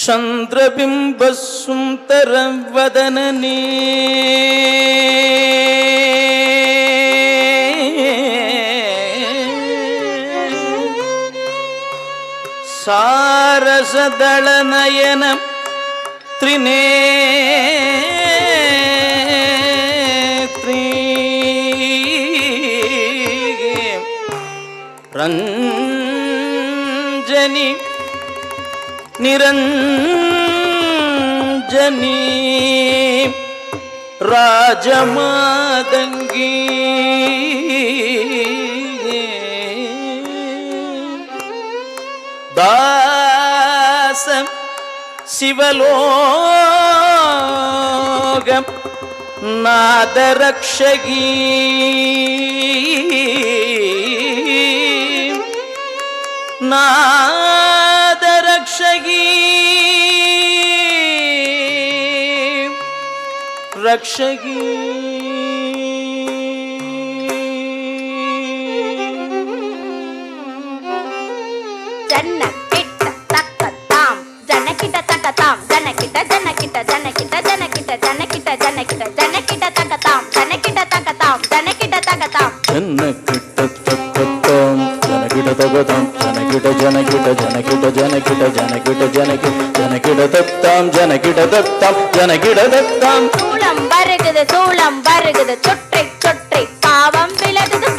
ಚಂದ್ರಬಿಂಬ ಸುಂದರ ವದನನೇ ಸಾರಸದಳ ನಯನ ತ್ರಿನೇತ್ರೀ ರಂಜನಿ ನಿರಂಜನಿ ರಾಜಮಾದಂಗಿ ದಾಸ ಶಿವಲೋಕ ನಾದರಕ್ಷಗಿ ನಾದರಕ್ಷಗಿ ರಕ್ಷಗಿ ಜನ್ನ ಕಿಟ್ಟ ತಕ್ಕ ತಾಂ ಜನಕಿಟ ತಕ್ಕ ತಾಂ ಜನಕಿಟ ಜನಕಿಟ ಜನಕಿಟ ಜನಕಿಟ ಜನಕಿಟ ಜನಕಿಟ ಜನಕಿಟ ತಕ್ಕ ತಾಂ ಜನಕಿಟ ತಕ್ಕ ತಾಂ ಜನಕಿಟ ತಕ್ಕ ತಾಂ ಜನಕಿಟ ತಕ್ಕ ತಾಂ ಜನಕಿಟ ತಕ್ಕ ತಾಂ ಜನಕಿಟ ಜನಕಿಟ ಜನಕಿಟ ಜನಕಿಟ ಜನಕಿಟ ಜನಕಿಟ ಜನಕಿಟ தத்தாம் ஜனகிட தத்தாம் ஜனகிட தத்தாம் சூளம் வருகுது சுற்றி சுற்றி பாவம் விலகுது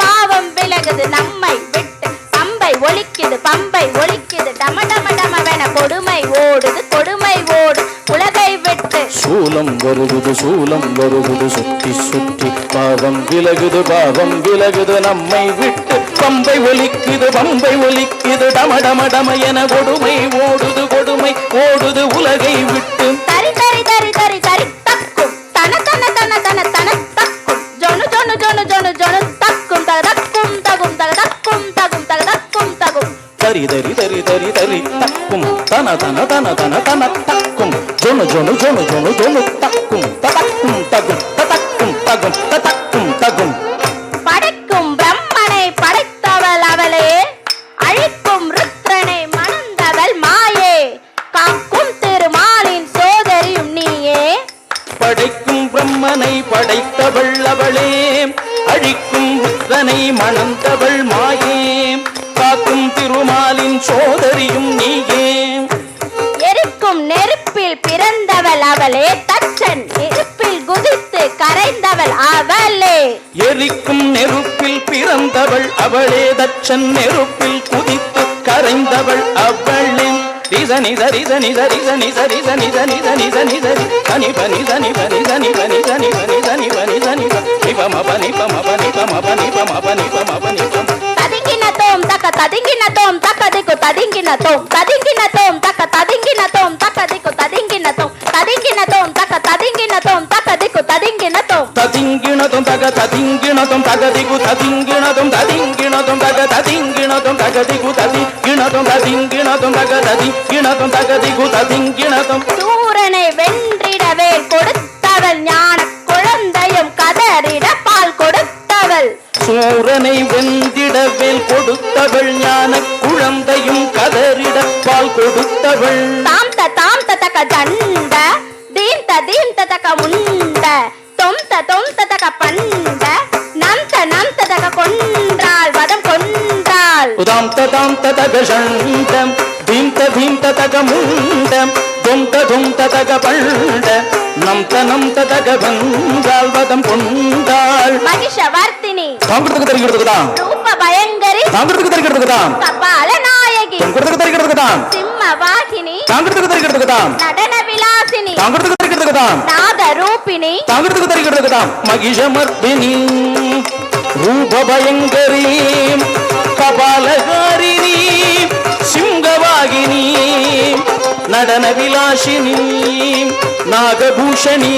நம்மை விட்டு பம்பை ஒலிக்குது டம டம டமவென கொடுமை ஓடு உலகை விட்டு சூலம் வருகுது சுற்றி சுற்றி பாவம் விலகுது நம்மை விட்டு பம்பை ஒலிக்குது டம டம டம என கொடுமை ஓடுது உலகை விட்டு தரி தரி தரி தரி தரி தக்கும் தன தன தன தன தன தக்கும் ஜொனு ஜொனு ஜொனு ஜொனு ஜொனு தக்கும் தகும் தகும் தகும் தகும் தகும் தகும் தரி தரி தரி தரி தரி தக்கும் தன தன தன தன தன தக்கும் ஜொனு ஜொனு ஜொனு ஜொனு ஜொனு தக்கும் தகும் தகும் தகும் தகும் தகும் தகும் படைக்கும் பிரம்மனை படைத்தவள் அவளே அழிக்கும் ருத்ரனை மணந்தவள் மாயே காக்கும் திருமாலின் சோதரியும் நீயே படைக்கும் பிரம்மனை படைத்தவள் அவளே அழிக்கும் ருத்ரனை மணந்தவள் மாயே காக்கும் திருமாலின் சோதரியும் நீயே எரிக்கும் நெருப்பில் பிறந்தவள் அவளே தச்சன் நெருப்பில் குதித்து கரைந்தவள் அவளே எரிக்கும் நெருப்பில் பிறந்தவள் அவளே தச்சன் நெருப்பில் குதித்து கரைந்தவள் அவளே ரிசனி சரி சனி சரி சனி சரி சனி சனி சனி சனி சரி சனி பனி சனி பனி சனி பனி சனி பனி சனி பனி சனி நிபம பனி பம பனி பம பனி பம பனி பம பனி பம ததிங்கின தோம் தக்க திக்கு ததிங்கின தோம் தக்க ததிங்கின தோம் தக்க திக்கு ததிங்கின தோம் தக்க திக்கு ததிங்கின தோம் ததிங்கின தோம் தக்க ததிங்கின தோம் தக்க திக்கு ததிங்கின தோம் ததிங்கின தோம் தக்க ததிங்கின தோம் தக்க திக்கு ததிங்கின தோம் ததிங்கின தோம் தக்க ததிங்கின தோம் தக்க திக்கு ததிங்கின தோம் சூரனை வென்றிடவே கொடுத்தவள் ஞான குழந்தையும் கதறிட பால் கொடுத்தவள் சூரனை வெந்திடவேல் கொடுத்தவள் ஞான குழந்தையும் கதறிட பால் கொடுத்தவள் தாம்த தக்க ஜண்ட தீம்த தக்க முண்ட தொம்த தக்க பண்ட நம்த தக்க கொன்றாள் வதம் கொன்றாள் உதாம்த தக ஷண்டம் தீம்த தக முண்டம் தொம்த தக பண்ட நம்த தக வந்தாள் வதம் கொண்டாள் மகிஷவர்த்தினி தாங்கிறதுக்கு தரிக்கிறதுக்குதான் ரூப பயங்கரி தாங்கிறதுக்கு தரிக்கிறதுக்குதான் கபால நாயகி தாங்கிறதுக்கு தரிக்கிறதுக்குதான் சிம்ம வாகினி தாங்கிறதுக்கு தரிக்கிறதுக்குதான் நடன விலாசினி தாங்கிறதுக்கு தரிக்கிறதுக்குதான் நாத ரூபிணி தாங்கிறதுக்கு தரிக்கிறதுக்குதான் மகிஷமர்த்தினி ரூப பயங்கரி கபாலகாரிணி சிங்கவாகினி நடன விலாசினி நாகபூஷணி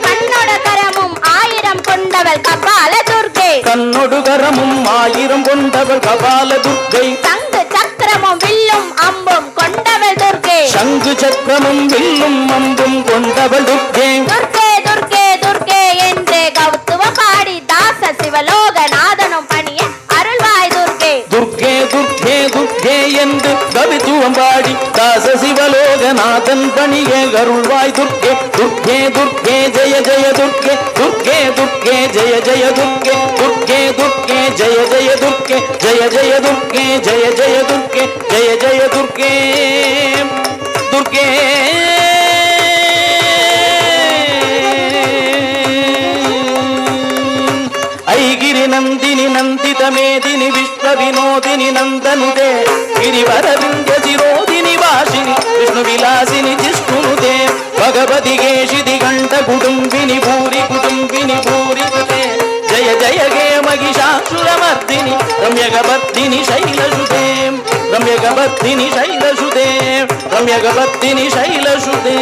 கண்ணோட கரமும் 1000 கொண்டவள் கபால துர்கை கண்ணொடு கரமும் 1000 கொண்டவள் கபால துர்கை சங்கு சக்கரமும் வில்லும் அம்பும் கொண்டவள் துர்கை சங்கு சக்கரமும் வில்லும் அம்பும் கொண்டவள் துர்கை துர்கே துர்கே துர்கே என்றே கௌத்துவ பாடி தாச சிவலோக நாதனும் பணிய அருள்வாய் துர்கே துர்கே துர்கே துர்கே என்று கவித்துவம் பாடி தாச சிவலோ தணிய கருள்வாய் துர்க்கே துர்க்கே துர்க்கே ஜெய ஜெய துர்க்கே துர்க்கே துர்க்கே ஜெய ஜெய துர்க்கே துர்க்கே துர்க்கே ஜெய ஜெய துர்க்கே ஜெய ஜெய துர்க்கே ஜெய ஜெய துர்க்கே ஜெய ஜெய துர்க்கே துர்க்கே ஐகிரி நந்தினி நந்தித மேதினி விஸ்வ வினோதினி நந்தனுதே ಗಿರಿವರವಿಂದ ಶಿರೋಧಿನಿ ವಾಸಿನಿ ವಿಷ್ಣು ವಿಲಾಸಿನಿ ಜಿಷ್ಣುನುದೇ ಭಗವತಿ ಕೇಶಿದಿ ಗಂಟ ಕುಟುಂಬಿನಿ ಭೂರಿ ಸುತೆ ಜಯ ಜಯ ಗೇ ಮಹಿಷಾಸುರಮರ್ದಿನಿ ರಮ್ಯಗಬದ್ಧಿನಿ ಶೈಲಸುತೆ ರಮ್ಯಗಬದ್ಧಿನಿ ಶೈಲಸುತೆ ರಮ್ಯಗಬದ್ಧಿನಿ ಶೈಲಸುತೆ